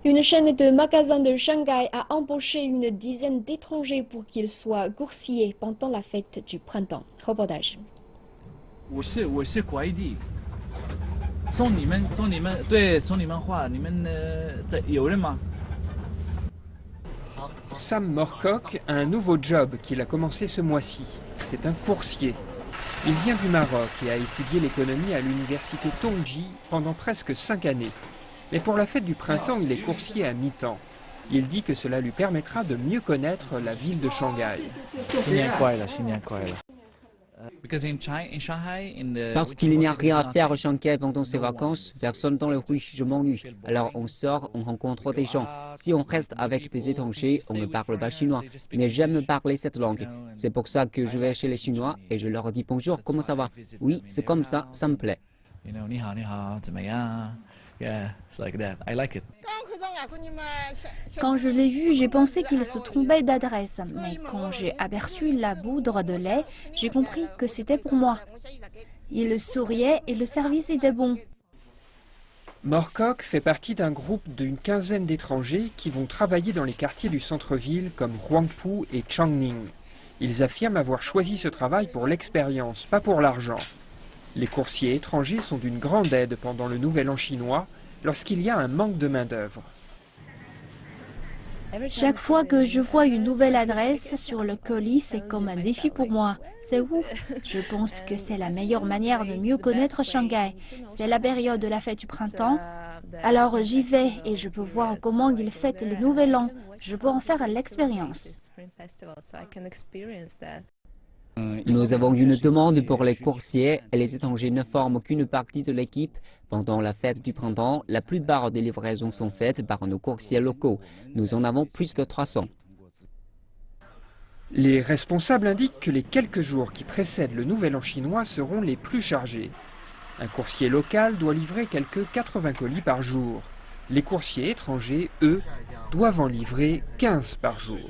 Une chaîne de magasins de Shanghai a embauché une dizaine d'étrangers pour qu'ils soient coursiers pendant la fête du printemps. Reportage. 我是国外的，送你们话，你们在有人吗？ Sam Morcock a un nouveau job qu'il a commencé ce mois-ci. C'est un coursier. Il vient du Maroc et a étudié l'économie à l'université Tongji pendant presque 5 années. Mais pour la fête du printemps, il est coursier à mi-temps. Il dit que cela lui permettra de mieux connaître la ville de Shanghai. Parce qu'il n'y a rien à faire à Shanghai pendant ces vacances, personne dans le rue, je m'ennuie. Alors on sort, on rencontre des gens. Si on reste avec des étrangers, on ne parle pas chinois. Mais j'aime parler cette langue. C'est pour ça que je vais chez les Chinois et je leur dis bonjour, comment ça va? Oui, c'est comme ça me plaît. Quand je l'ai vu, j'ai pensé qu'il se trompait d'adresse. Mais quand j'ai aperçu la poudre de lait, j'ai compris que c'était pour moi. Il souriait et le service était bon. Morcock fait partie d'un groupe d'une quinzaine d'étrangers qui vont travailler dans les quartiers du centre-ville comme Huangpu et Changning. Ils affirment avoir choisi ce travail pour l'expérience, pas pour l'argent. Les coursiers étrangers sont d'une grande aide pendant le Nouvel An chinois, lorsqu'il y a un manque de main-d'œuvre. Chaque fois que je vois une nouvelle adresse sur le colis, c'est comme un défi pour moi. C'est où? Je pense que c'est la meilleure manière de mieux connaître Shanghai. C'est la période de la fête du printemps. Alors j'y vais et je peux voir comment ils fêtent le Nouvel An. Je peux en faire l'expérience. Nous avons une demande pour les coursiers et les étrangers ne forment qu'une partie de l'équipe. Pendant la fête du printemps, la plupart des livraisons sont faites par nos coursiers locaux. Nous en avons plus de 300. Les responsables indiquent que les quelques jours qui précèdent le Nouvel An chinois seront les plus chargés. Un coursier local doit livrer quelques 80 colis par jour. Les coursiers étrangers, eux, doivent en livrer 15 par jour.